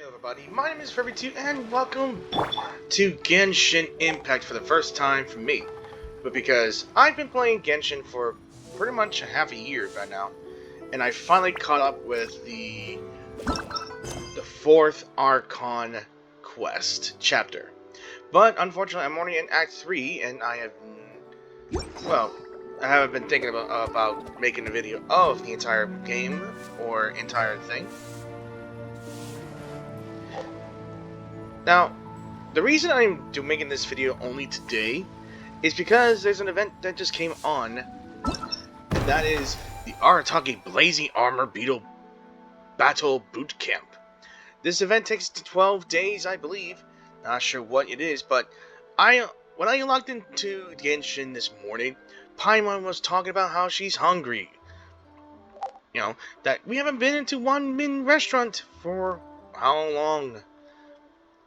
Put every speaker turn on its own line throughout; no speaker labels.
Everybody, my name is Furby2 and welcome to Genshin Impact for the first time for me. But because I've been playing Genshin for pretty much a half a year by now, and I finally caught up with the fourth Archon Quest chapter. But unfortunately, I'm only in Act 3, and I haven't been thinking about making a video of the entire game or entire thing. Now, the reason I'm making this video only today is because there's an event that just came on, and that is the Arataki Blazing Armor Beetle Battle Boot Camp. This event takes 12 days, I believe. Not sure what it is, but when I logged into Genshin this morning, Paimon was talking about how she's hungry. You know, that we haven't been into one min restaurant for how long?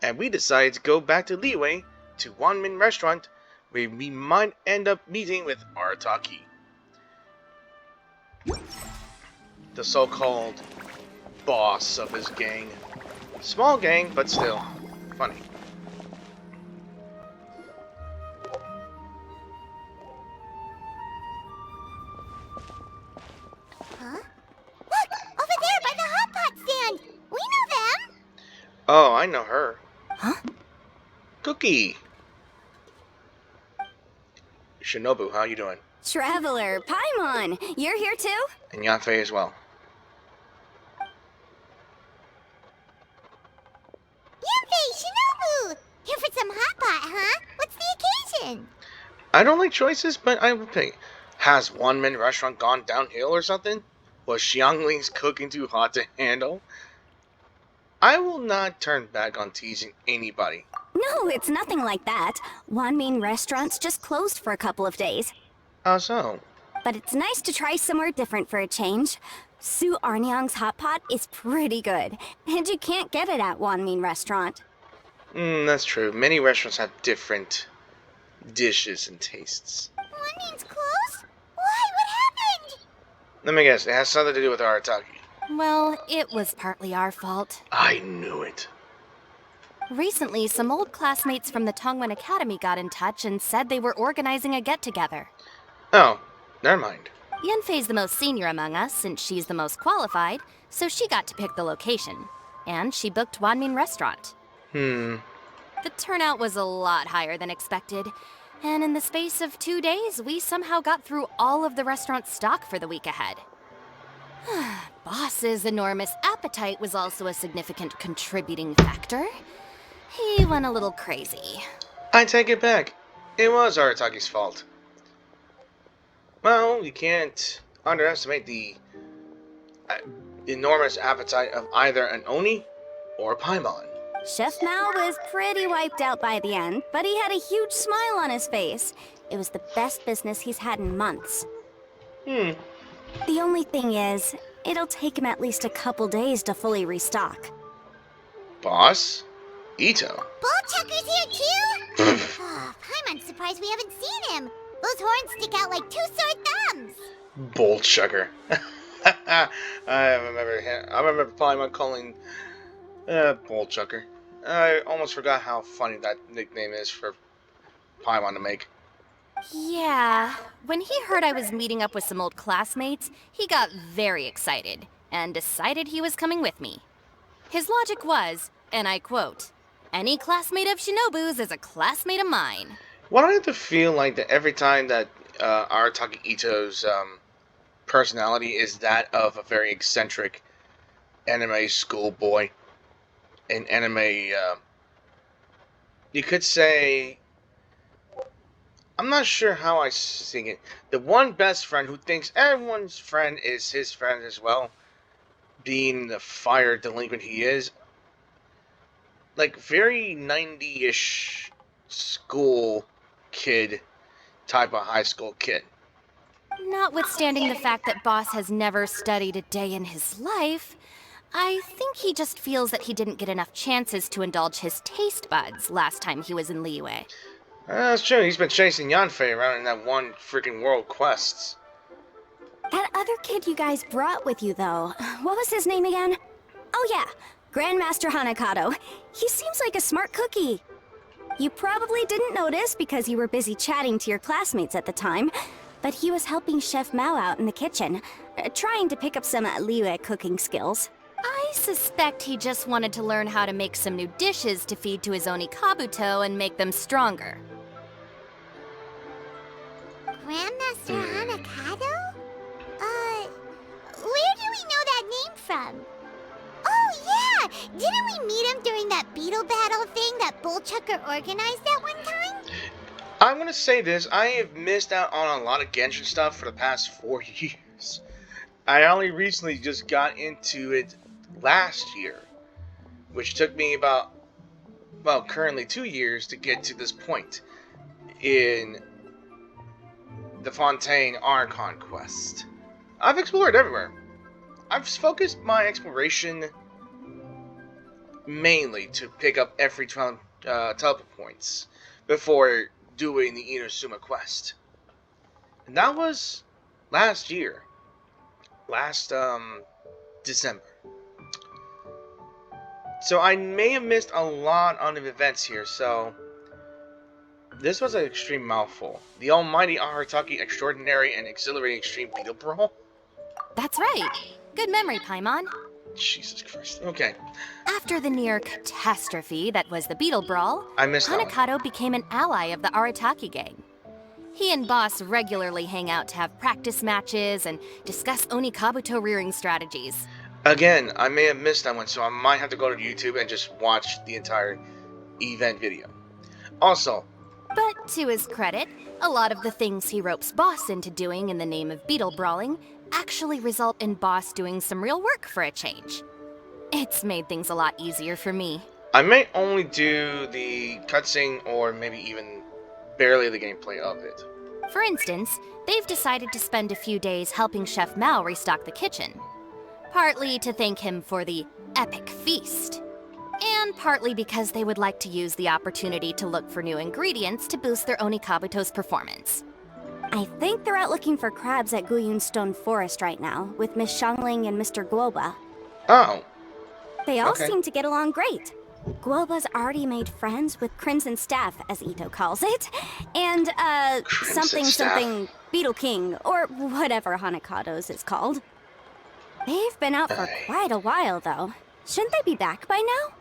And we decided to go back to Liyue to One Min Restaurant, where we might end up meeting with Arataki, the so-called boss of his gang. Small gang, but still funny.
Huh? Look! Over there by the hot pot stand! We know them!
Oh, I know her.
Huh?
Cookie! Shinobu, how you doing?
Traveler, Paimon, you're here too?
And Yanfei as well.
Yanfei, Shinobu! Here for some hot pot, huh? What's the occasion?
I don't like choices, but I will pick. Has One Min Restaurant gone downhill or something? Was Xiangling's cooking too hot to handle? I will not turn back on teasing anybody.
No, it's nothing like that. Wanmin Restaurant's just closed for a couple of days.
How so?
But it's nice to try somewhere different for a change. Su Arnyang's hot pot is pretty good, and you can't get it at Wanmin Restaurant.
That's true. Many restaurants have different dishes and tastes.
One means closed? Why? What happened?
Let me guess, it has something to do with Arataki.
Well, it was partly our fault.
I knew it.
Recently, some old classmates from the Tongwen Academy got in touch and said they were organizing a get-together.
Oh, never mind.
Yanfei's the most senior among us, since she's the most qualified, so she got to pick the location. And she booked Wanmin Restaurant. The turnout was a lot higher than expected, and in the space of 2 days, we somehow got through all of the restaurant's stock for the week ahead. Boss's enormous appetite was also a significant contributing factor. He went a little crazy.
I take it back. It was Arataki's fault. Well, you can't underestimate the enormous appetite of either an Oni or Paimon.
Chef Mao was pretty wiped out by the end, but he had a huge smile on his face. It was the best business he's had in months. The only thing is, it'll take him at least a couple days to fully restock.
Boss? Ito?
Bullchucker's here too? Paimon's surprised we haven't seen him. Those horns stick out like two sore thumbs.
Bullchucker. I remember Paimon calling Bullchucker. I almost forgot how funny that nickname is for Paimon to make.
Yeah, when he heard I was meeting up with some old classmates, he got very excited and decided he was coming with me. His logic was, and I quote, "Any classmate of Shinobu's is a classmate of mine."
Why do I have to feel like that every time that Arataki Ito's personality is that of a very eccentric anime schoolboy? An anime, you could say, I'm not sure how I sing it. The one best friend who thinks everyone's friend is his friend as well, being the fire delinquent he is. Like, very 90-ish school kid type of high school kid.
Notwithstanding the fact that Boss has never studied a day in his life, I think he just feels that he didn't get enough chances to indulge his taste buds last time he was in Liyue.
That's true. He's been chasing Yanfei around in that one freaking world quests.
That other kid you guys brought with you, though, what was his name again? Oh yeah,
Grandmaster Hanakato. He seems like a smart cookie. You probably didn't notice because you were busy chatting to your classmates at the time, but he was helping Chef Mao out in the kitchen, trying to pick up some Liyue cooking skills.
I suspect he just wanted to learn how to make some new dishes to feed to his Onikabuto and make them stronger.
Grandmaster Hanakato? Where do we know that name from? Oh, yeah! Didn't we meet him during that Beetle battle thing that Bullchucker organized that one time?
I'm gonna say this, I have missed out on a lot of Genshin stuff for the past 4 years. I only recently just got into it last year, which took me about, well, currently 2 years to get to this point in the Fontaine Archon Quest. I've explored everywhere. I've focused my exploration mainly to pick up every teleport points before doing the Inazuma quest. And that was last year. Last December. So I may have missed a lot on the events here, so this was an extreme mouthful. The almighty Arataki extraordinary and exhilarating extreme Beetle brawl?
That's right. Good memory, Paimon.
Jesus Christ. Okay.
After the near catastrophe that was the Beetle Brawl,
I missed that one.
Hanakato became an ally of the Arataki gang. He and Boss regularly hang out to have practice matches and discuss Onikabuto rearing strategies.
Again, I may have missed that one, so I might have to go to YouTube and just watch the entire event video. Also,
But to his credit, a lot of the things he ropes Boss into doing in the name of Beetle Brawling actually result in Boss doing some real work for a change. It's made things a lot easier for me.
I may only do the cutscene or maybe even barely the gameplay of it.
For instance, they've decided to spend a few days helping Chef Mao restock the kitchen. Partly to thank him for the epic feast. And partly because they would like to use the opportunity to look for new ingredients to boost their Onikabuto's performance.
I think they're out looking for crabs at Guyun Stone Forest right now, with Miss Shangling and Mr. Guoba.
Oh.
They all
Okay.
seem to get along great. Guoba's already made friends with Crimson Staff, as Ito calls it, and,
Crimson Staff.
something Beetle King, or whatever Hanakado's is called. They've been out for quite a while, though. Shouldn't they be back by now?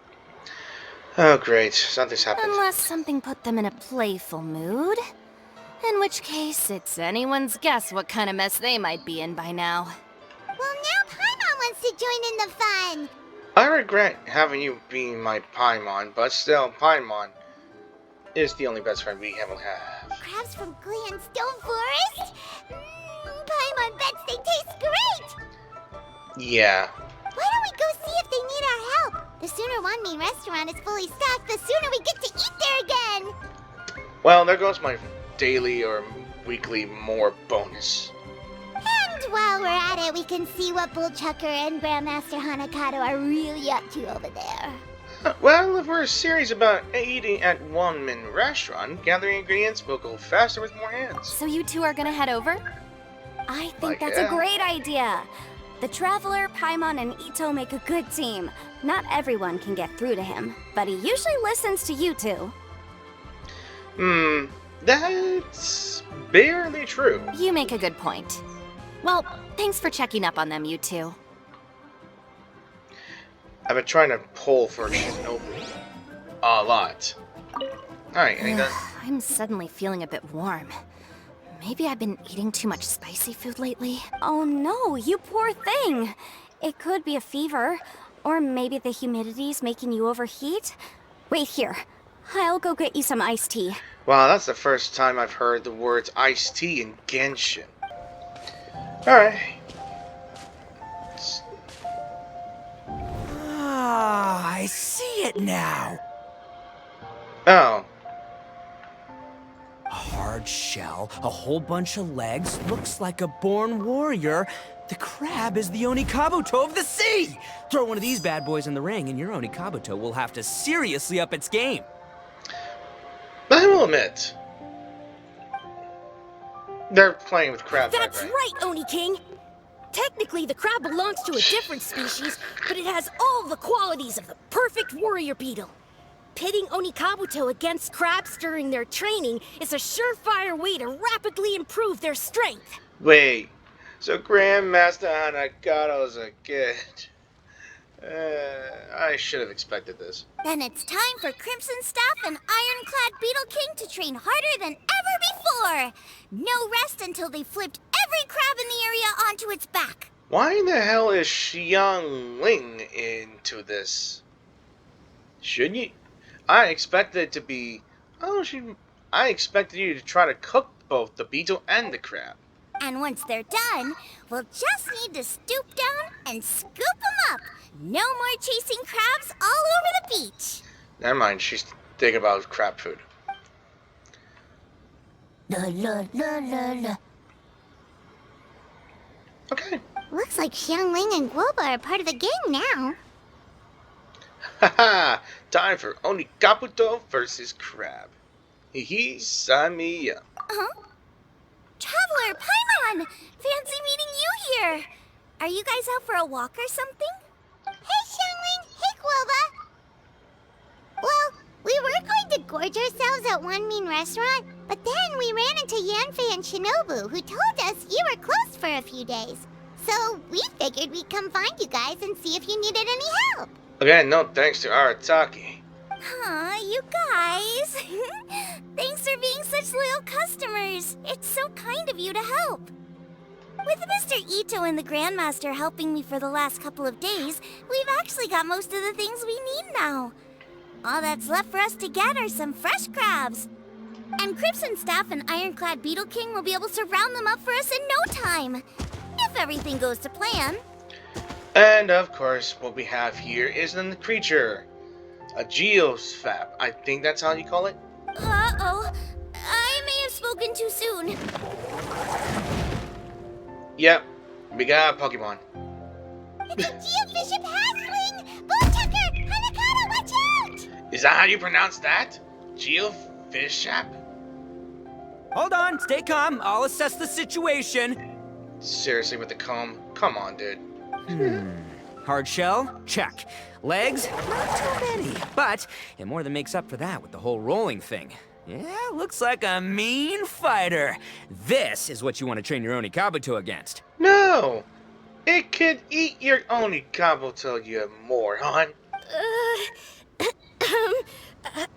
Oh, great. Something's happened.
Unless something put them in a playful mood. In which case, it's anyone's guess what kind of mess they might be in by now.
Well, now Paimon wants to join in the fun.
I regret having you be my Paimon, but still, Paimon is the only best friend we ever have.
Crabs from Guyun Stone Forest? Paimon bets they taste great.
Yeah.
Why don't we go see if they need our help? The sooner Wanmin restaurant is fully stocked, the sooner we get to eat there again.
Well, there goes my daily or weekly more bonus.
And while we're at it, we can see what Bullchucker and Grandmaster Hanakato are really up to over there.
Well, if we're serious about eating at Wanmin restaurant, gathering ingredients will go faster with more hands.
So you two are gonna head over?
I think
Like,
that's
yeah.
a great idea. The Traveler, Paimon, and Ito make a good team. Not everyone can get through to him, but he usually listens to you two.
That's barely true.
You make a good point. Well, thanks for checking up on them, you two.
I've been trying to pull for Shinobu a lot. Alright, any done?
I'm suddenly feeling a bit warm. Maybe I've been eating too much spicy food lately.
Oh no, you poor thing. It could be a fever, or maybe the humidity's making you overheat. Wait here. I'll go get you some iced tea.
Wow, that's the first time I've heard the words iced tea in Genshin. Alright.
Ah, I see it now.
Oh.
A hard shell, a whole bunch of legs, looks like a born warrior. The crab is the Onikabuto of the sea! Throw one of these bad boys in the ring and your Onikabuto will have to seriously up its game.
I will admit, they're playing with crab.
That's right, Oni King.
Technically, the crab belongs to a different species, but it has all the qualities of the perfect warrior beetle. Pitting Onikabuto against crabs during their training is a surefire way to rapidly improve their strength.
Wait, so Grandmaster Hanagado's a kid. I should have expected this.
Then it's time for Crimson Staff and Ironclad Beetle King to train harder than ever before. No rest until they flipped every crab in the area onto its back.
Why in the hell is Xiangling into this? Shouldn't you? I expected it to be... I expected you to try to cook both the beetle and the crab.
And once they're done, we'll just need to stoop down and scoop them up. No more chasing crabs all over the beach.
Never mind, she's thinking about crab food.
La la la la la.
Okay.
Looks like Xiangling and Guoba are part of the gang now.
Haha! Time for Onikabuto versus crab. Hee Samiya.
Uh-huh. Traveler, Paimon! Fancy meeting you here. Are you guys out for a walk or something? Hey, Xiangling! Hey, Guoba! Well, we were going to gorge ourselves at One Mean Restaurant, but then we ran into Yanfei and Shinobu, who told us you were closed for a few days. So we figured we'd come find you guys and see if you needed any help.
Again, no thanks to Arataki.
Aw, you guys. Thanks for being such loyal customers. It's so kind of you to help. With Mr. Ito and the Grandmaster helping me for the last couple of days, we've actually got most of the things we need now. All that's left for us to get are some fresh crabs. And Crimson Staff and Ironclad Beetle King will be able to round them up for us in no time. If everything goes to plan.
And of course, what we have here is the creature. A geosfab. I think that's how you call it.
Uh-oh. I may have spoken too soon.
Yep, we got a Pokemon.
It's a Geobishop Hatchling! Bullchucker! Hanakata, watch out!
Is that how you pronounce that? Geofishap?
Hold on, stay calm. I'll assess the situation.
Seriously, with the comb? Come on, dude.
Hard shell? Check. Legs? Not too many. But it more than makes up for that with the whole rolling thing. Yeah, looks like a mean fighter. This is what you want to train your Onikabuto against.
No! It could eat your Onikabuto, you moron.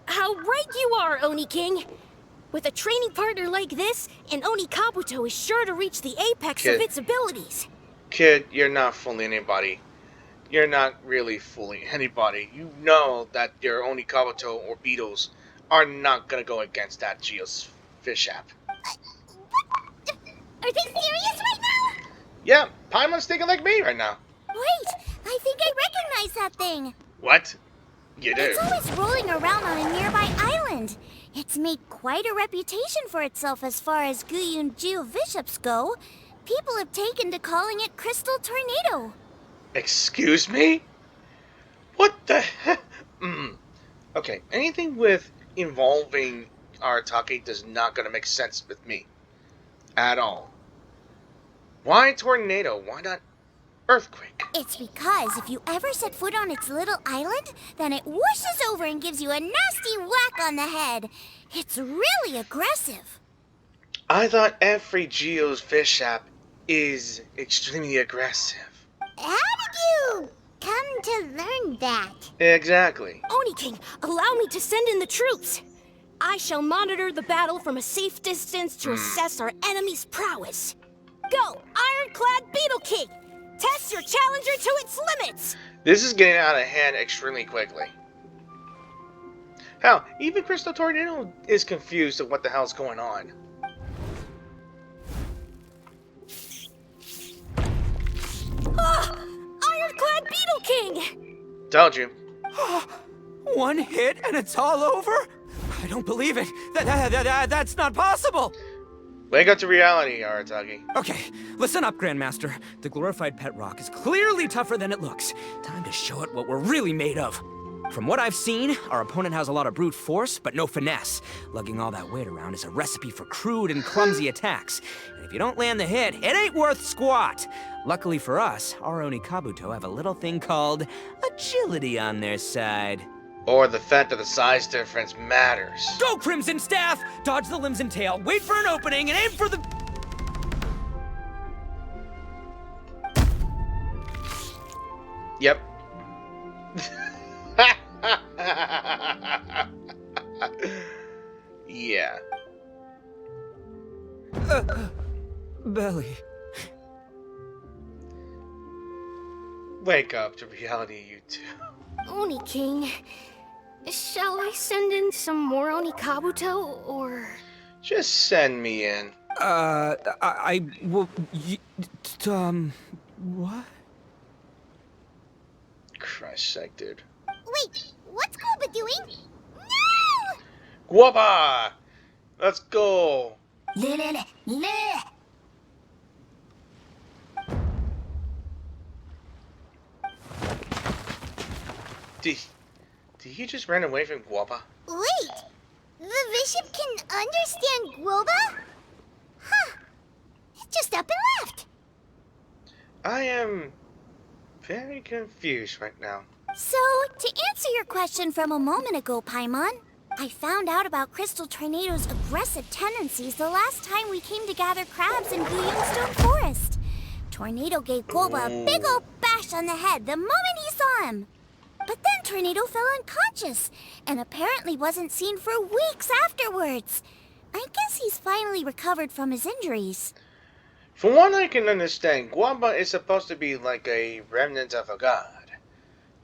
How right you are, Oni King. With a training partner like this, an Onikabuto is sure to reach the apex of its abilities.
Kid, you're not fooling anybody. You're not really fooling anybody. You know that your Onikabuto or beetles are not gonna go against that Geofishap.
Are they serious right now?
Yeah, Paimon's thinking like me right now.
Wait, I think I recognize that thing.
What? You do?
It's always rolling around on a nearby island. It's made quite a reputation for itself as far as Guyun Geobishops go. People have taken to calling it Crystal Tornado.
Excuse me? What the heck? Okay, anything with involving Arataki does not gonna make sense with me. At all. Why tornado? Why not earthquake?
It's because if you ever set foot on its little island, then it whooshes over and gives you a nasty whack on the head. It's really aggressive.
I thought every Geofishap is extremely aggressive.
How did you come to learn that?
Exactly.
Oni King, allow me to send in the troops. I shall monitor the battle from a safe distance to assess our enemy's prowess. Go, Ironclad Beetle King! Test your challenger to its limits!
This is getting out of hand extremely quickly. Hell, even Crystal Tornado is confused of what the hell's going on.
Ah! Ironclad Beetle King!
Told you.
One hit and it's all over? I don't believe it. That's not possible.
Wake up to reality, Arataki.
Okay, listen up, Grandmaster. The glorified pet rock is clearly tougher than it looks. Time to show it what we're really made of. From what I've seen, our opponent has a lot of brute force, but no finesse. Lugging all that weight around is a recipe for crude and clumsy attacks. And if you don't land the hit, it ain't worth squat. Luckily for us, our Oni Kabuto have a little thing called agility on their side.
Or the fact that the size difference matters.
Go, Crimson Staff! Dodge the limbs and tail, wait for an opening, and aim for the...
Yep. Yeah.
Belly.
Wake up to reality, you two.
Oni King, shall I send in some more Oni Kabuto, or...
Just send me in.
Well, what?
Christ's sake, dude.
Wait, what's Guoba doing? No!
Guapa! Let's go! Did he just run away from Guapa?
Wait, the bishop can understand Guoba? Huh. It just up and left.
I am very confused right now.
So, to answer your question from a moment ago, Paimon, I found out about Crystal Tornado's aggressive tendencies the last time we came to gather crabs in Stone Forest. Tornado gave Guoba a big ol' bash on the head the moment he saw him. But then Tornado fell unconscious, and apparently wasn't seen for weeks afterwards. I guess he's finally recovered from his injuries.
From what I can understand, Guapa is supposed to be like a remnant of a god,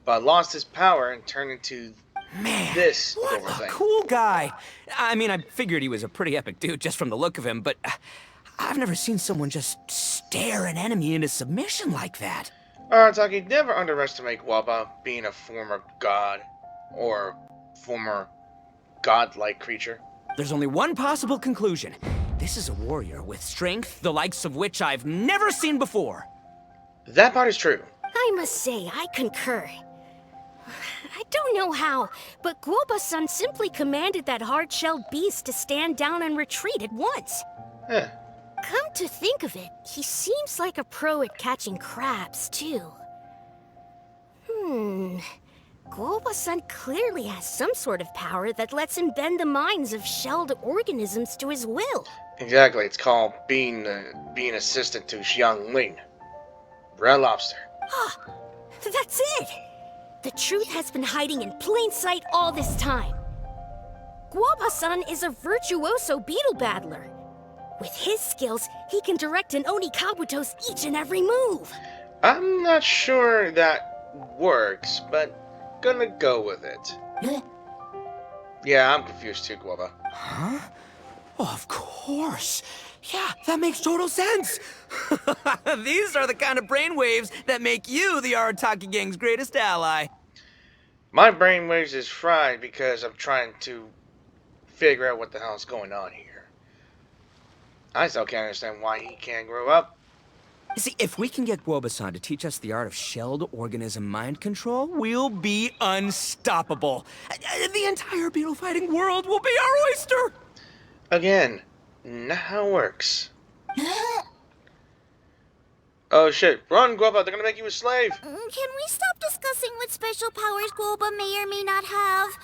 but lost his power and turned into this
What
little
a
thing.
cool guy! I mean, I figured he was a pretty epic dude just from the look of him, but I've never seen someone just stare an enemy into submission like that.
Arataki, never underestimate Guapa being a former god, or former godlike creature.
There's only one possible conclusion. This is a warrior with strength, the likes of which I've never seen before.
That part is true.
I must say, I concur. I don't know how, but Guoba-san simply commanded that hard-shelled beast to stand down and retreat at once.
Huh.
Come to think of it, he seems like a pro at catching crabs, too. Guoba-san clearly has some sort of power that lets him bend the minds of shelled organisms to his will.
Exactly, it's called being assistant to Xiang Ling. Red Lobster.
That's it! The truth has been hiding in plain sight all this time. Guoba-san is a virtuoso beetle battler. With his skills, he can direct an Oni Kabuto's each and every move.
I'm not sure that works, but gonna go with it. Yeah, I'm confused too, Guapa.
Huh? Oh, of course. Yeah, that makes total sense. These are the kind of brainwaves that make you the Arataki gang's greatest ally.
My brainwaves is fried because I'm trying to figure out what the hell is going on here. I still can't understand why he can't grow up.
You see, if we can get Guoba-san to teach us the art of shelled organism mind control, we'll be unstoppable. The entire beetle fighting world will be our oyster.
Again, not how it works. Oh shit, run Guapa, they're gonna make you a slave.
Can we stop discussing what special powers Guoba may or may not have?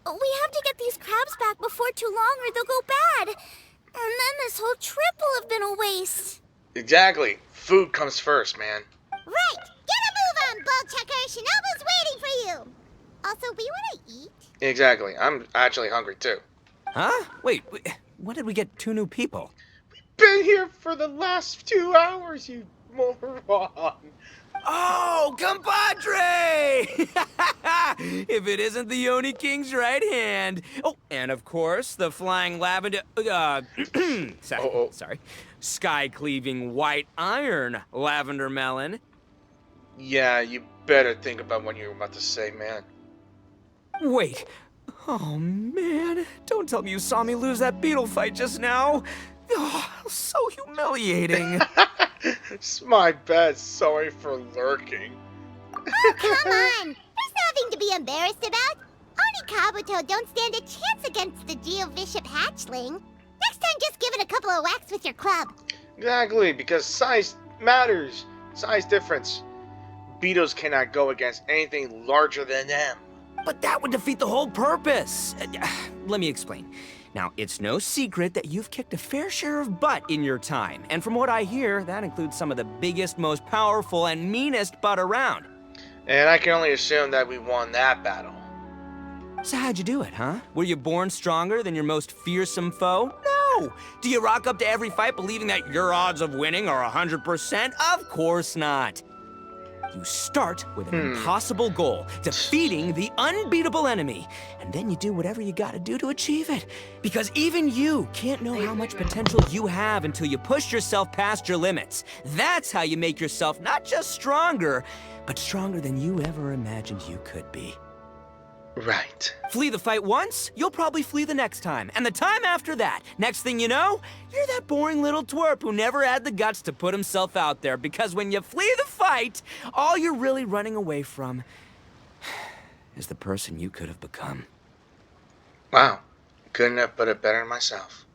We have to get these crabs back before too long or they'll go bad. And then this whole trip will have been a waste.
Exactly. Food comes first, man.
Right. Get a move on, ball checker. Shinobu's waiting for you. Also, we want to eat.
Exactly. I'm actually hungry too.
Huh? Wait, when did we get 2 new people?
Been here for the last 2 hours, you moron.
Oh, compadre! If it isn't the Oni King's right hand. Oh, and of course, the flying lavender... sorry. Sky-cleaving white iron lavender melon.
Yeah, you better think about what you were about to say, man.
Wait. Oh, man. Don't tell me you saw me lose that beetle fight just now. Oh, so humiliating.
It's my bad. Sorry for lurking.
Oh, come on. There's nothing to be embarrassed about. Oni Kabuto don't stand a chance against the Geovishap hatchling. Next time, just give it a couple of whacks with your club.
Exactly, because size matters. Size difference. Beetles cannot go against anything larger than them.
But that would defeat the whole purpose. Let me explain. Now, it's no secret that you've kicked a fair share of butt in your time. And from what I hear, that includes some of the biggest, most powerful, and meanest butt around.
And I can only assume that we won that battle.
So how'd you do it, huh? Were you born stronger than your most fearsome foe? No! Do you rock up to every fight believing that your odds of winning are 100%? Of course not. You start with an impossible goal, defeating the unbeatable enemy. And then you do whatever you gotta do to achieve it. Because even you can't know how much potential you have until you push yourself past your limits. That's how you make yourself not just stronger, but stronger than you ever imagined you could be.
Right.
Flee the fight once, you'll probably flee the next time. And the time after that. Next thing you know, you're that boring little twerp who never had the guts to put himself out there. Because when you flee the fight, all you're really running away from is the person you could have become.
Wow. Couldn't have put it better myself.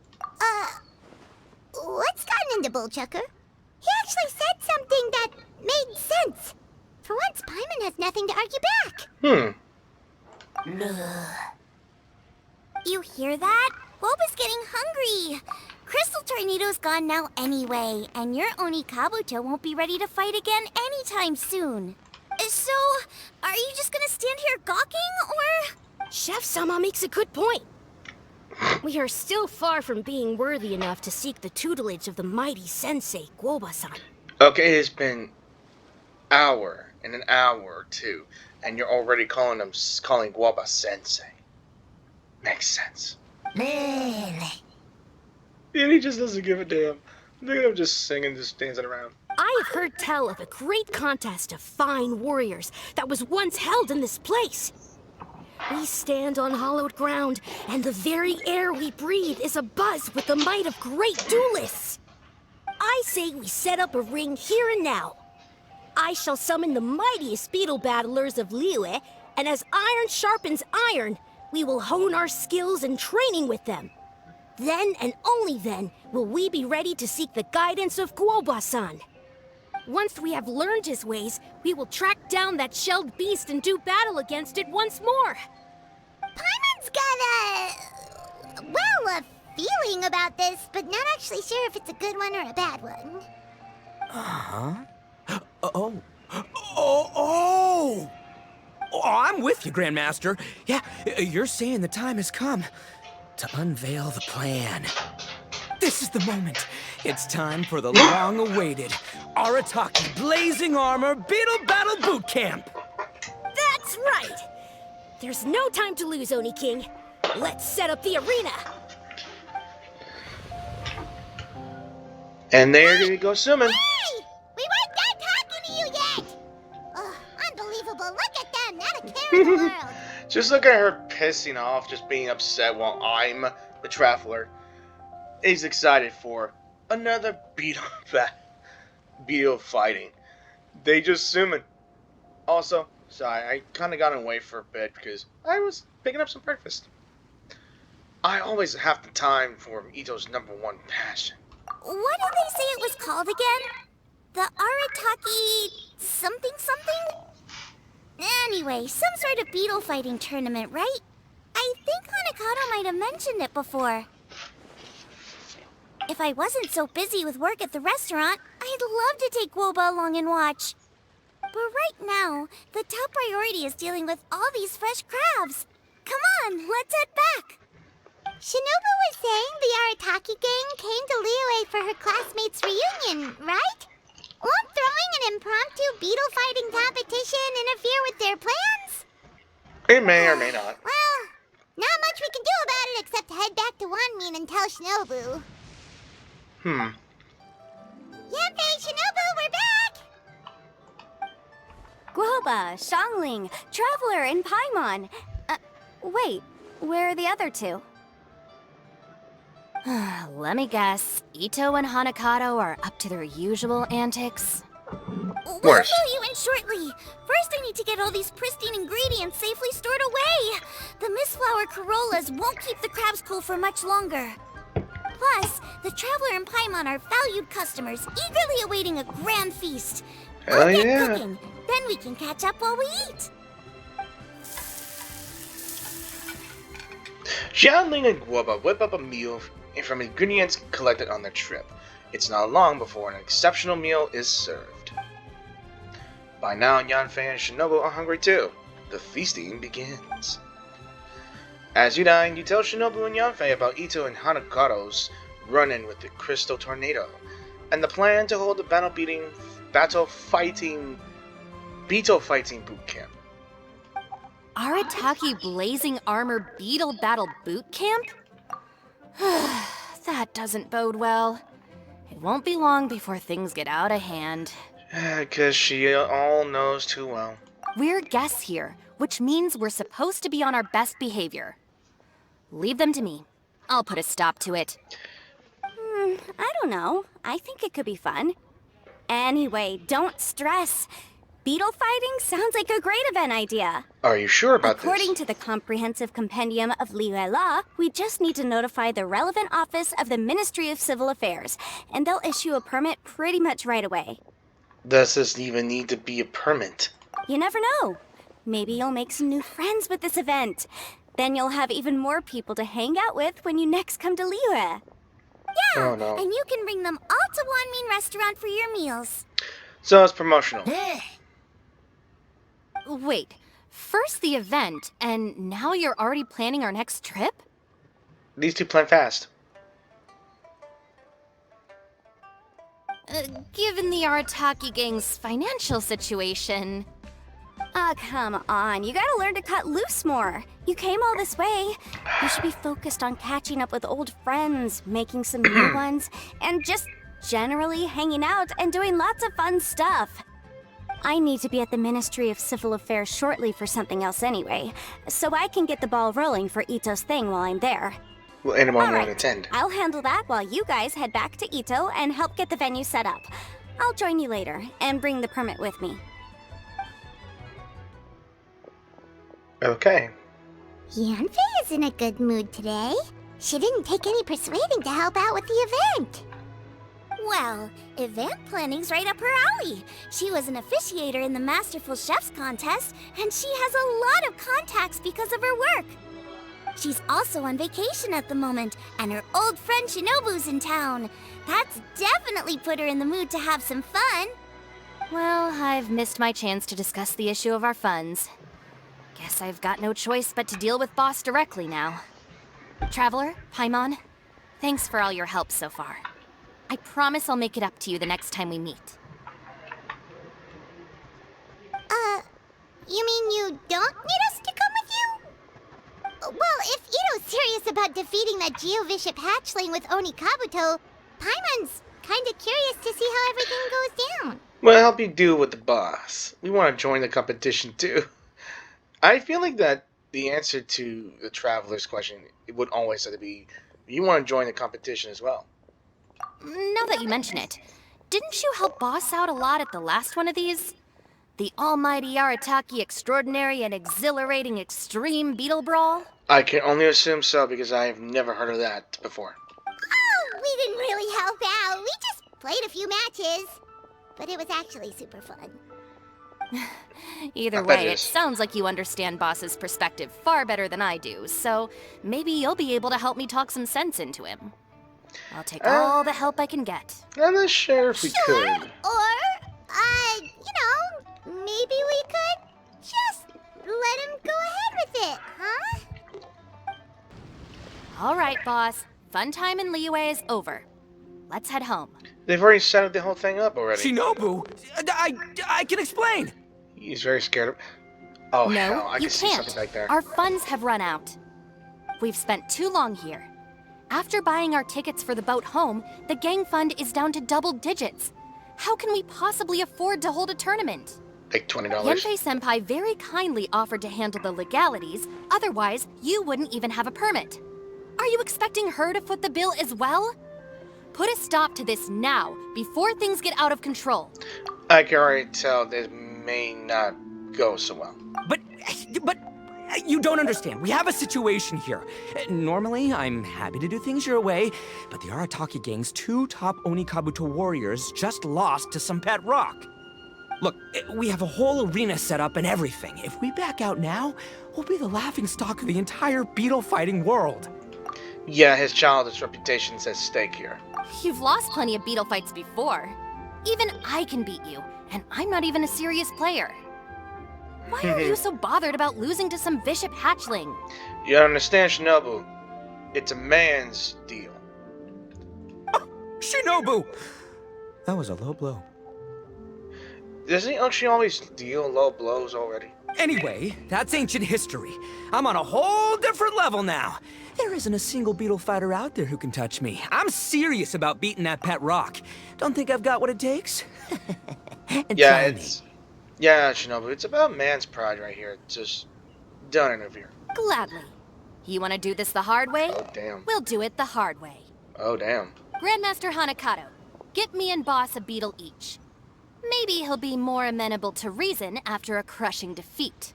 What's gotten into Bullchucker? He actually said something that made sense. For once, Paimon has nothing to argue back. You hear that? Boba's getting hungry. Crystal Tornado's gone now anyway, and your Oni Kabuto won't be ready to fight again anytime soon. So, are you just gonna stand here gawking, or...?
Chef-sama makes a good point. We are still far from being worthy enough to seek the tutelage of the mighty sensei, Guoba-san.
Okay, it's been an hour or two, and you're already calling Guoba Sensei. Makes sense.
Really?
And he just doesn't give a damn. Look at him just singing, just dancing around.
I have heard tell of a great contest of fine warriors that was once held in this place. We stand on hallowed ground, and the very air we breathe is abuzz with the might of great duelists. I say we set up a ring here and now. I shall summon the mightiest beetle battlers of Liyue, and as iron sharpens iron, we will hone our skills and training with them. Then and only then will we be ready to seek the guidance of Guoba-san. Once we have learned his ways, we will track down that shelled beast and do battle against it once more.
Paimon's got a feeling about this, but not actually sure if it's a good one or a bad one.
Oh, I'm with you, Grandmaster. Yeah, you're saying the time has come to unveil the plan. This is the moment. It's time for the long-awaited Arataki Blazing Armor Beetle Battle Boot Camp.
That's right! There's no time to lose, Oni King. Let's set up the arena.
And there you go, swimming.
Hey! We weren't done talking to you yet! Ugh, unbelievable. Look at them, not a care in the world.
Just look at her pissing off, just being upset while I'm the traveler. Is excited for another beetle fighting. They just swimming. Also, sorry, I kind of got away for a bit because I was picking up some breakfast. I always have the time for Ito's #1 passion.
What did they say it was called again? The Arataki something? Anyway, some sort of beetle fighting tournament, right? I think Hanakato might have mentioned it before. If I wasn't so busy with work at the restaurant, I'd love to take Guoba along and watch. But right now, the top priority is dealing with all these fresh crabs. Come on, let's head back. Shinobu was saying the Arataki gang came to Liyue for her classmates' reunion, right? Won't throwing an impromptu beetle fighting competition interfere with their plans?
It may or may not.
Well, not much we can do about it except head back to Wanmin and tell Shinobu. Yanfei, Shinobu, we're back!
Guoba, Xiangling, Traveler, and Paimon. Wait, where are the other two?
Let me guess. Ito and Hanakato are up to their usual antics?
We'll
Worse.
fill you in shortly. First, I need to get all these pristine ingredients safely stored away. The mistflower corollas won't keep the crabs cool for much longer. Plus, the Traveler and Paimon are valued customers, eagerly awaiting a grand feast.
Hell
I'll get
yeah.
cooking. Then we can catch up while we eat.
Xiaoling and Guoba whip up a meal from ingredients collected on their trip. It's not long before an exceptional meal is served. By now, Yanfei and Shinobu are hungry too. The feasting begins. As you dine, you tell Shinobu and Yanfei about Ito and Hanakaro's run-in with the Crystal Tornado, and the plan to hold the Beetle fighting boot camp.
Arataki Blazing Armor Beetle Battle Boot Camp? That doesn't bode well. It won't be long before things get out of hand.
Because she all knows too well.
We're guests here, which means we're supposed to be on our best behavior. Leave them to me. I'll put a stop to it.
I don't know. I think it could be fun. Anyway, don't stress. Beetle fighting sounds like a great event idea.
Are you sure about
According
this?
to the Comprehensive Compendium of Liyue Law, we just need to notify the relevant office of the Ministry of Civil Affairs, and they'll issue a permit pretty much right away.
Does this even need to be a permit?
You never know. Maybe you'll make some new friends with this event. Then you'll have even more people to hang out with when you next come to Liyue.
Yeah,
Oh no.
and you can bring them all to Wanmin Restaurant for your meals.
So it's promotional.
Wait, first the event, and now you're already planning our next trip?
These two plan fast.
Given the Arataki gang's financial situation...
Ah, come on. You gotta learn to cut loose more. You came all this way. You should be focused on catching up with old friends, making some new ones, and just generally hanging out and doing lots of fun stuff. I need to be at the Ministry of Civil Affairs shortly for something else anyway, so I can get the ball rolling for Ito's thing while I'm there.
Well, anyone
All
will
right,
attend.
I'll handle that while you guys head back to Ito and help get the venue set up. I'll join you later and bring the permit with me.
Okay.
Yanfei is in a good mood today. She didn't take any persuading to help out with the event. Well, event planning's right up her alley. She was an officiator in the Masterful Chefs contest, and she has a lot of contacts because of her work. She's also on vacation at the moment, and her old friend Shinobu's in town. That's definitely put her in the mood to have some fun.
Well, I've missed my chance to discuss the issue of our funds. Guess I've got no choice but to deal with Boss directly now. Traveler, Paimon, thanks for all your help so far. I promise I'll make it up to you the next time we meet.
You mean you don't need us to come with you? Well, if Ito's serious about defeating that Geovishap hatchling with Oni Kabuto, Paimon's kinda curious to see how everything goes down.
We'll help you deal with the boss. We want to join the competition too. I feel like that the answer to the traveler's question, it would always have to be, you want to join the competition as well.
Now that you mention it, didn't you help Boss out a lot at the last one of these? The almighty Arataki extraordinary and exhilarating extreme Beetle Brawl?
I can only assume so because I have never heard of that before.
Oh, we didn't really help out. We just played a few matches. But it was actually super fun.
Either
I bet
way,
it
it
is.
sounds like you understand Boss's perspective far better than I do, so maybe you'll be able to help me talk some sense into him. I'll take all the help I can get.
I'm not sure if we could.
Or, maybe we could just let him go ahead with it, huh?
All right, Boss. Fun time in Liyue is over. Let's head home.
They've already set the whole thing up already.
Shinobu, I can explain.
He's very scared of... Oh,
No,
hell, I
you
can see
can't.
something back there.
Our funds have run out. We've spent too long here. After buying our tickets for the boat home, the gang fund is down to double digits. How can we possibly afford to hold a tournament?
Like $20.
Yanfei-senpai very kindly offered to handle the legalities, otherwise you wouldn't even have a permit. Are you expecting her to foot the bill as well? Put a stop to this now, before things get out of control.
I can already tell this may not go so well.
But you don't understand. We have a situation here. Normally, I'm happy to do things your way, but the Arataki gang's 2 top Oni Kabuto warriors just lost to some pet rock. Look, we have a whole arena set up and everything. If we back out now, we'll be the laughingstock of the entire beetle fighting world.
Yeah, his childish reputation's at stake here.
You've lost plenty of beetle fights before. Even I can beat you, and I'm not even a serious player. Why are you so bothered about losing to some bishop hatchling?
You understand, Shinobu? It's a man's deal.
Oh, Shinobu! That was a low blow.
Doesn't he actually always deal low blows already?
Anyway, that's ancient history. I'm on a whole different level now. There isn't a single beetle fighter out there who can touch me. I'm serious about beating that pet rock. Don't think I've got what it takes?
Yeah, yeah, Shinobu, it's about man's pride right here. Just don't interfere.
Gladly. You want to do this the hard way?
Oh, damn.
We'll do it the hard way.
Oh, damn.
Grandmaster Hanakato, get me and Boss a beetle each. Maybe he'll be more amenable to reason after a crushing defeat.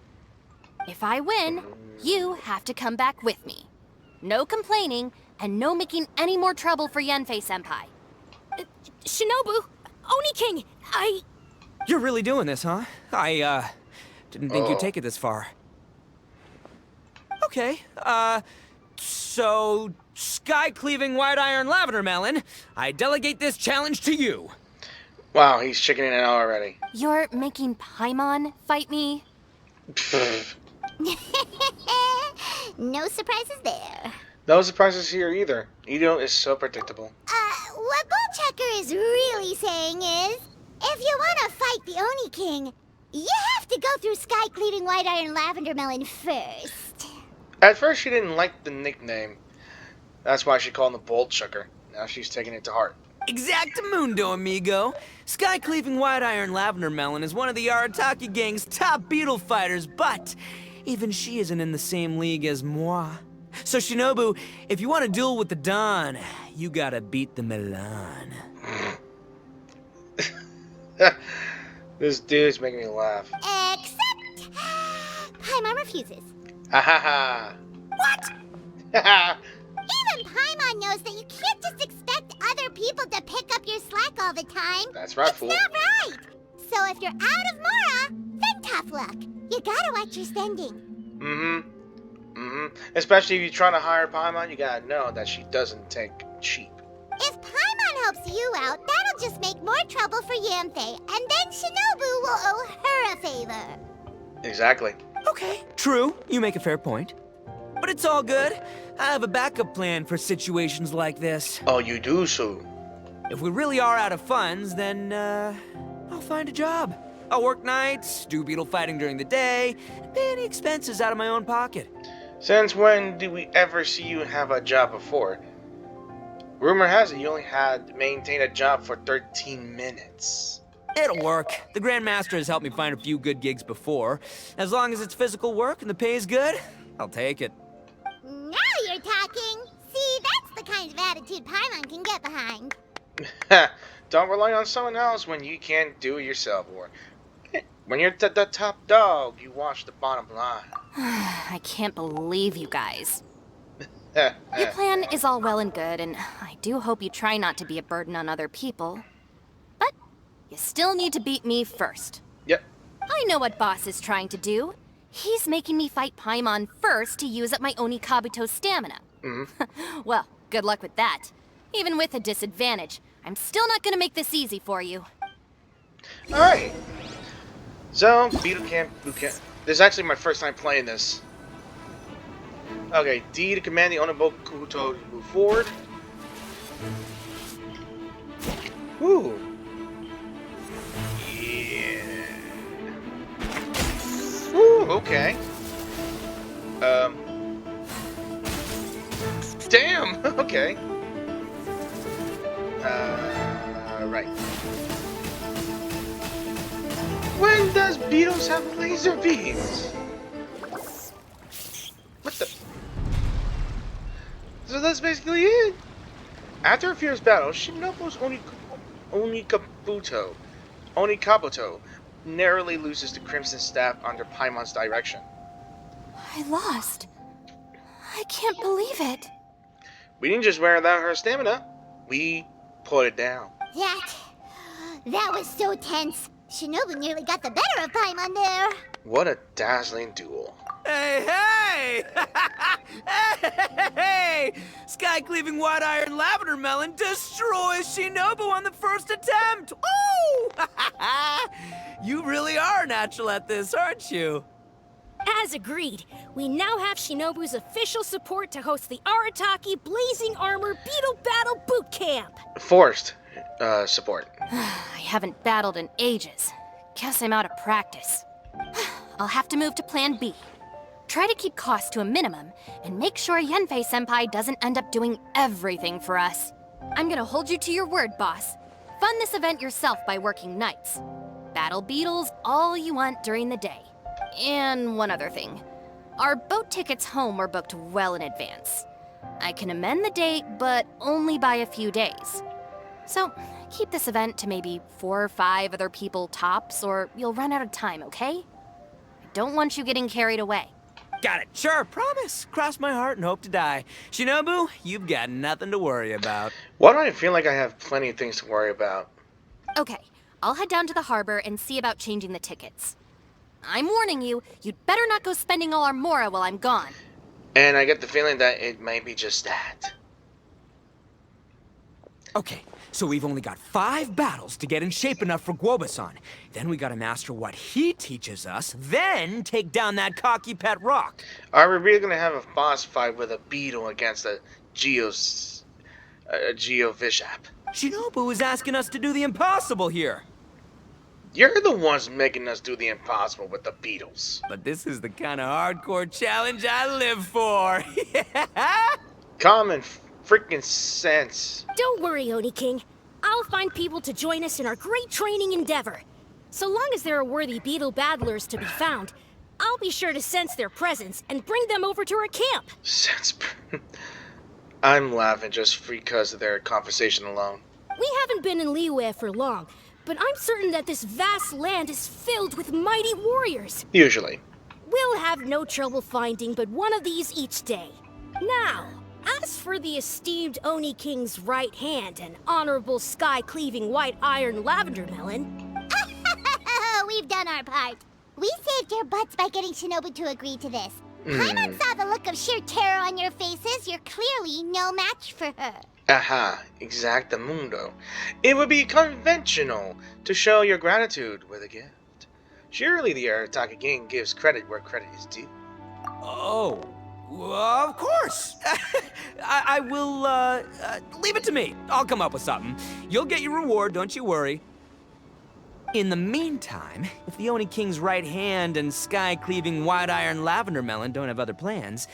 If I win, you have to come back with me. No complaining, and no making any more trouble for Yanfei-senpai.
Shinobu, Oni King,
You're really doing this, huh? I, didn't think you'd take it this far. Okay, so... Sky-cleaving white iron lavender melon, I delegate this challenge to you.
Wow, he's chickening it out already.
You're making Paimon fight me?
No surprises there.
No surprises here either. Ito is so predictable.
What Bullchecker is really saying is, if you want to fight the Oni King, you have to go through Sky Cleaving White Iron Lavender Melon first.
At first, she didn't like the nickname. That's why she called him the Bolt Chucker. Now she's taking it to heart.
Exactamundo, amigo. Sky-cleaving white iron lavender melon is one of the Arataki gang's top beetle fighters, but even she isn't in the same league as moi. So Shinobu, if you want to duel with the Don, you gotta beat the Milan.
This dude's making me laugh.
Except... Paimon refuses.
Ha ha ha.
What?
Ha ha.
Even Paimon knows that you can't just expect other people to pick up your slack all the time.
That's right, fool.
It's not right. So if you're out of Mora, then tough luck. You gotta watch your spending.
Especially if you're trying to hire Paimon, you gotta know that she doesn't take cheap.
If Paimon helps you out, that'll just make more trouble for Yanfei, and then Shinobu will owe her a favor.
Exactly.
Okay, true. You make a fair point. But it's all good. I have a backup plan for situations like this.
Oh, you do so.
If we really are out of funds, then, I'll find a job. I'll work nights, do beetle fighting during the day, and pay any expenses out of my own pocket.
Since when did we ever see you have a job before? Rumor has it you only had maintained a job for 13 minutes.
It'll work. The Grandmaster has helped me find a few good gigs before. As long as it's physical work and the pay is good, I'll take it.
Now you're talking. See, that's the kind of attitude Paimon can get behind.
Don't rely on someone else when you can't do it yourself, or when you're the top dog, you watch the bottom line.
I can't believe you guys. Your plan is all well and good, and I do hope you try not to be a burden on other people. But you still need to beat me first.
Yep.
I know what Boss is trying to do. He's making me fight Paimon first to use up my Oni Kabuto stamina. Well, good luck with that. Even with a disadvantage, I'm still not gonna make this easy for you.
Alright. So, Beetle Camp Boot Camp. This is actually my first time playing this. Okay, D to command the Onobokuto to move forward. Woo. Yeah. Woo, okay. Damn, okay. Right. When does Beetles have laser beams? What the? So that's basically it. After a fierce battle, Shinobu's Oni Kabuto Oni Kabuto narrowly loses the Crimson Staff under Paimon's direction.
I lost. I can't believe it.
We didn't just wear down her stamina. We put it down.
That was so tense. Shinobu nearly got the better of Paimon there.
What a dazzling duel.
Hey, hey! Hey! Sky-cleaving white iron lavender melon destroys Shinobu on the first attempt! Woo! You really are natural at this, aren't you?
As agreed, we now have Shinobu's official support to host the Arataki Blazing Armor Beetle Battle Boot Camp.
Forced support.
I haven't battled in ages. Guess I'm out of practice. I'll have to move to Plan B. Try to keep costs to a minimum, and make sure Yanfei-senpai doesn't end up doing everything for us. I'm gonna hold you to your word, boss. Fund this event yourself by working nights. Battle beetles all you want during the day. And one other thing. Our boat tickets home were booked well in advance. I can amend the date, but only by a few days. So, keep this event to maybe 4 or 5 other people tops, or you'll run out of time, okay? I don't want you getting carried away.
Got it. Sure, promise. Cross my heart and hope to die. Shinobu, you've got nothing to worry about.
Why do I feel like I have plenty of things to worry about?
Okay, I'll head down to the harbor and see about changing the tickets. I'm warning you, you'd better not go spending all our mora while I'm gone.
And I get the feeling that it might be just that.
Okay, so we've only got 5 battles to get in shape enough for Guoba-san. Then we gotta master what he teaches us, then take down that cocky pet rock.
Are we really gonna have a boss fight with a beetle against a Geo Vishap?
Shinobu is asking us to do the impossible here.
You're the ones making us do the impossible with the beetles.
But this is the kind of hardcore challenge I live for.
Common freaking sense.
Don't worry, Oni King. I'll find people to join us in our great training endeavor. So long as there are worthy beetle battlers to be found, I'll be sure to sense their presence and bring them over to our camp.
Sense. I'm laughing just because of their conversation alone.
We haven't been in Liyue for long, but I'm certain that this vast land is filled with mighty warriors.
Usually.
We'll have no trouble finding but one of these each day. Now, as for the esteemed Oni King's right hand and honorable sky-cleaving white iron lavender melon...
We've done our part. We saved your butts by getting Shinobu to agree to this. Paimon saw the look of sheer terror on your faces. You're clearly no match for her.
Aha, exactamundo. It would be conventional to show your gratitude with a gift. Surely the Arataki King gives credit where credit is due.
Oh, of course. I will, leave it to me. I'll come up with something. You'll get your reward, don't you worry. In the meantime, if the Oni King's right hand and sky-cleaving white iron lavender melon don't have other plans,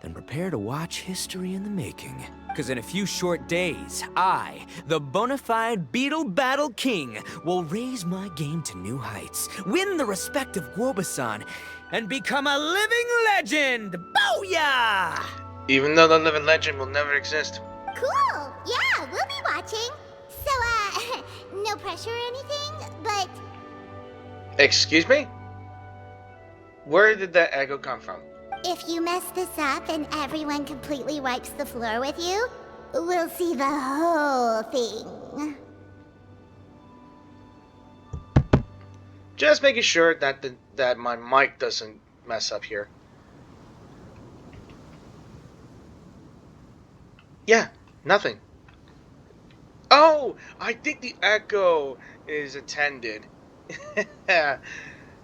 then prepare to watch history in the making. Because in a few short days, I, the bona fide Beetle Battle King, will raise my game to new heights, win the respect of Guoba-san, and become a living legend! Booyah!
Even though the living legend will never exist.
Cool. Yeah, we'll be watching. So, no pressure or anything, but...
Excuse me? Where did that echo come from?
if you mess this up and everyone completely wipes the floor with you, we'll see the whole thing.
Just making sure that my mic doesn't mess up here. Yeah, nothing. Oh, I think the echo is attended.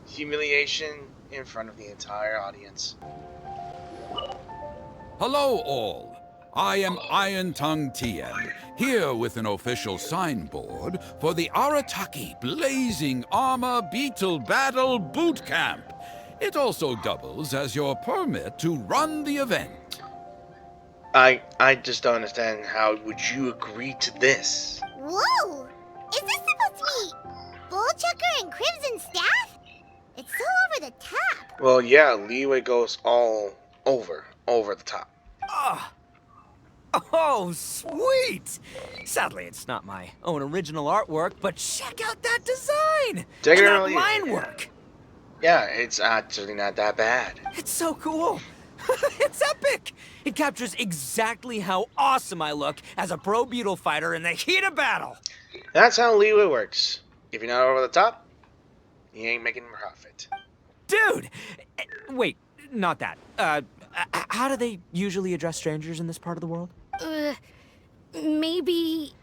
Humiliation in front of the entire audience.
Hello all. I am Iron Tongue Tien, here with an official signboard for the Arataki Blazing Armor Beetle Battle Boot Camp. It also doubles as your permit to run the event.
I just don't understand how would you agree to this?
Whoa! Is this supposed to be Bullchucker and Crimson Staff? It's so over the top.
Well, yeah, leeway goes all over the top.
Oh, sweet! Sadly, it's not my own original artwork, but check out that design!
Take it
And
or
that
leave it.
line work!
Yeah, it's actually not that bad.
It's so cool! It's epic! It captures exactly how awesome I look as a pro Beetle fighter in the heat of battle!
That's how leeway works. If you're not over the top, you ain't making profit.
Dude! Wait, not that. How do they usually address strangers in this part of the world?
Maybe...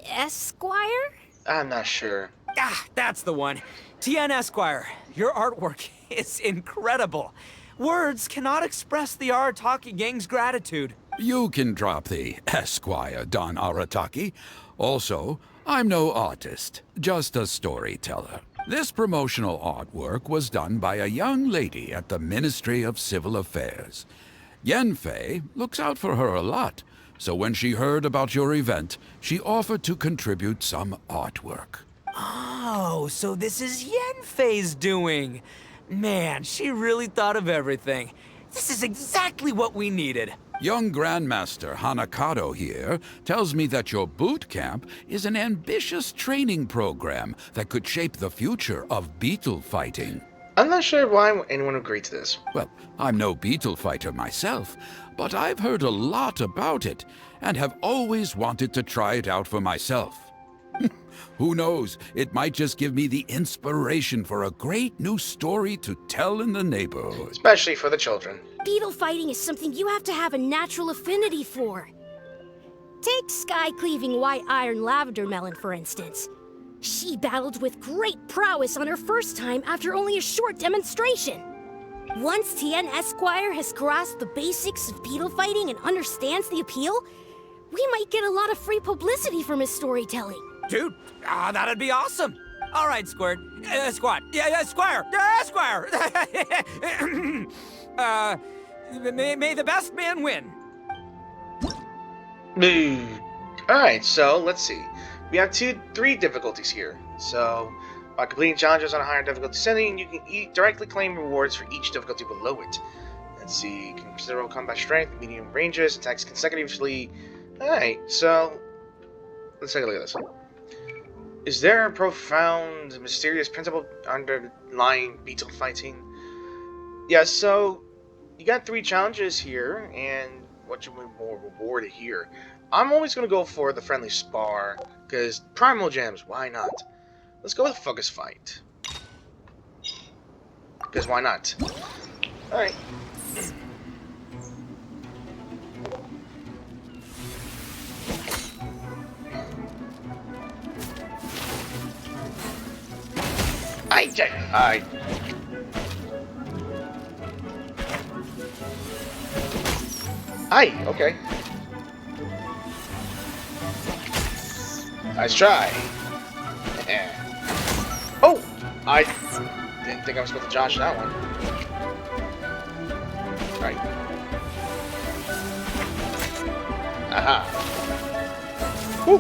Esquire?
I'm not sure.
Ah, that's the one. TN Esquire, your artwork is incredible. Words cannot express the Arataki gang's gratitude.
You can drop the Esquire, Don Arataki. Also, I'm no artist, just a storyteller. This promotional artwork was done by a young lady at the Ministry of Civil Affairs. Yenfei looks out for her a lot, so when she heard about your event, she offered to contribute some artwork.
Oh, so this is Yenfei's doing. Man, she really thought of everything. This is exactly what we needed.
Young Grandmaster Hanakado here tells me that your boot camp is an ambitious training program that could shape the future of beetle fighting.
I'm not sure why anyone agreed to this.
Well, I'm no beetle fighter myself, but I've heard a lot about it and have always wanted to try it out for myself. Who knows, it might just give me the inspiration for a great new story to tell in the neighborhood.
Especially for the children.
Beetle fighting is something you have to have a natural affinity for. Take sky-cleaving white iron lavender melon, for instance. She battled with great prowess on her first time after only a short demonstration. Once Tien Esquire has grasped the basics of beetle fighting and understands the appeal, we might get a lot of free publicity from his storytelling.
Dude, that'd be awesome. All right, Squirt. Squad. Yeah, Squire. Squire. May the best man win.
Alright, so let's see. We have three difficulties here. So, by completing challenges on a higher difficulty setting, you can directly claim rewards for each difficulty below it. Let's see. Considerable combat strength, medium ranges, attacks consecutively. Alright, so let's take a look at this. Is there a profound, mysterious principle underlying beetle fighting? Yeah, so you got 3 challenges here, and what you will be more rewarded here. I'm always going to go for the friendly spar, because primal gems, why not? Let's go with focus fight. Because why not? Alright. Okay. Nice try. Oh! I didn't think I was supposed to dodge that one. Alright. Aha. Woo!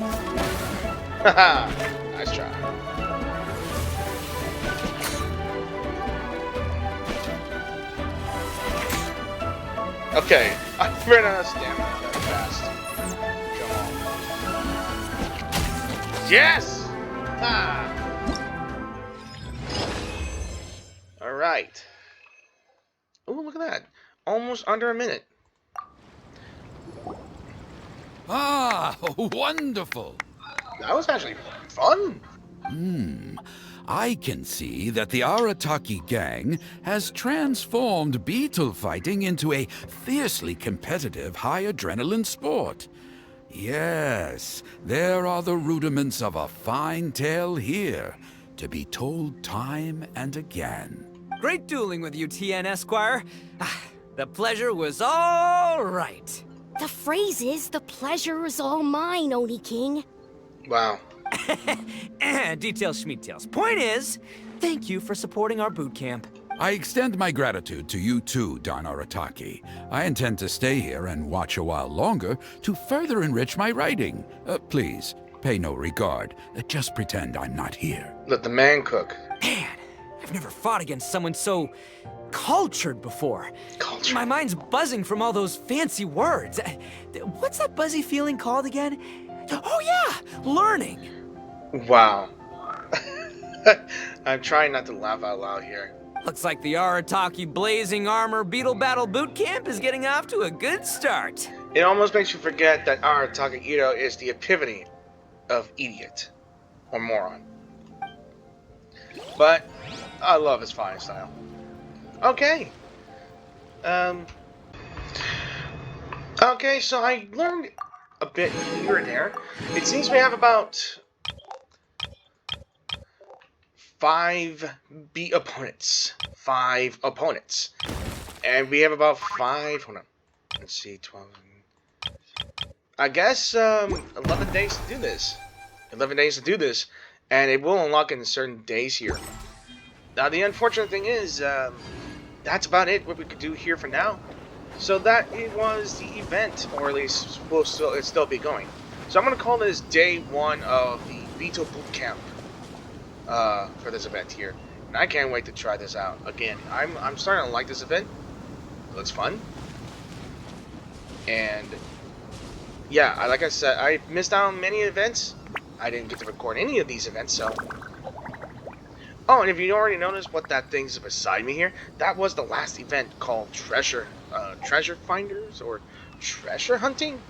Haha! Nice try. Okay, I ran out of stamina very fast. Come on. Yes! Ah! Alright. Oh, look at that. Almost under a minute.
Ah, wonderful.
That was actually fun.
I can see that the Arataki gang has transformed beetle fighting into a fiercely competitive high-adrenaline sport. Yes, there are the rudiments of a fine tale here, to be told time and again.
Great dueling with you, TN Esquire. The pleasure was all right.
The phrase is, the pleasure is all mine, Oni King.
Wow.
Details, schmeetails. Point is, thank you for supporting our boot camp.
I extend my gratitude to you too, Don Arataki. I intend to stay here and watch a while longer to further enrich my writing. Please, pay no regard. Just pretend I'm not here.
Let the man cook.
Man, I've never fought against someone so cultured before.
Culture.
My mind's buzzing from all those fancy words. What's that buzzy feeling called again? Oh yeah, learning.
Wow. I'm trying not to laugh out loud here.
Looks like the Arataki Blazing Armor Beetle Battle Boot Camp is getting off to a good start.
It almost makes you forget that Arataki Ito is the epitome of idiot or moron. But I love his fighting style. Okay. Okay, so I learned a bit here and there. It seems we have about 5 opponents. 5 opponents. And we have about 5... Hold on. Let's see, 12... I guess 11 days to do this. 11 days to do this. And it will unlock in certain days here. Now, the unfortunate thing is, that's about it, what we could do here for now. So that it was the event, or at least it'll still be going. So I'm going to call this day 1 of the Beetle Boot Camp for this event here. And I can't wait to try this out. Again, I'm starting to like this event. It looks fun. And yeah, like I said, I missed out on many events. I didn't get to record any of these events, so... Oh, and if you already noticed what that thing's beside me here, that was the last event called Treasure Finders, or Treasure Hunting?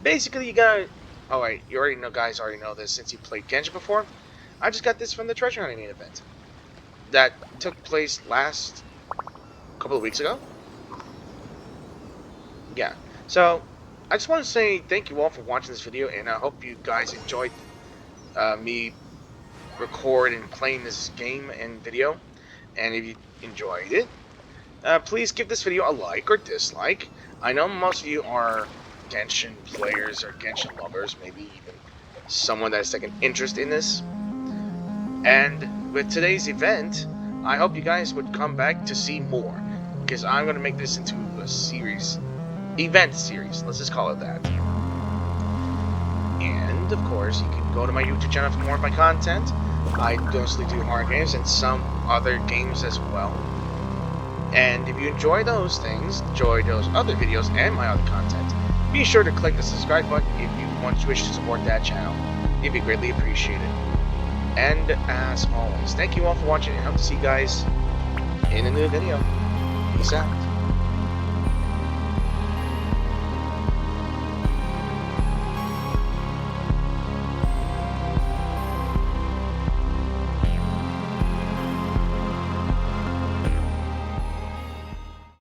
Basically, you gotta... Oh, wait, you already know, guys already know this since you played Genshin before. I just got this from the Treasure Hunting event that took place last couple of weeks ago. Yeah, so I just want to say thank you all for watching this video, and I hope you guys enjoyed me record and playing this game and video. And if you enjoyed it, please give this video a like or dislike. I know most of you are Genshin players or Genshin lovers, maybe even someone that has taken interest in this. And with today's event, I hope you guys would come back to see more, because I'm going to make this into a series, event series, let's just call it that. And of course, you can go to my YouTube channel for more of my content. I mostly do horror games and some other games as well. And if you enjoy those things, enjoy those other videos and my other content, be sure to click the subscribe button if you wish to support that channel. It'd be greatly appreciated. And as always, thank you all for watching, and hope to see you guys in a new video. Peace out.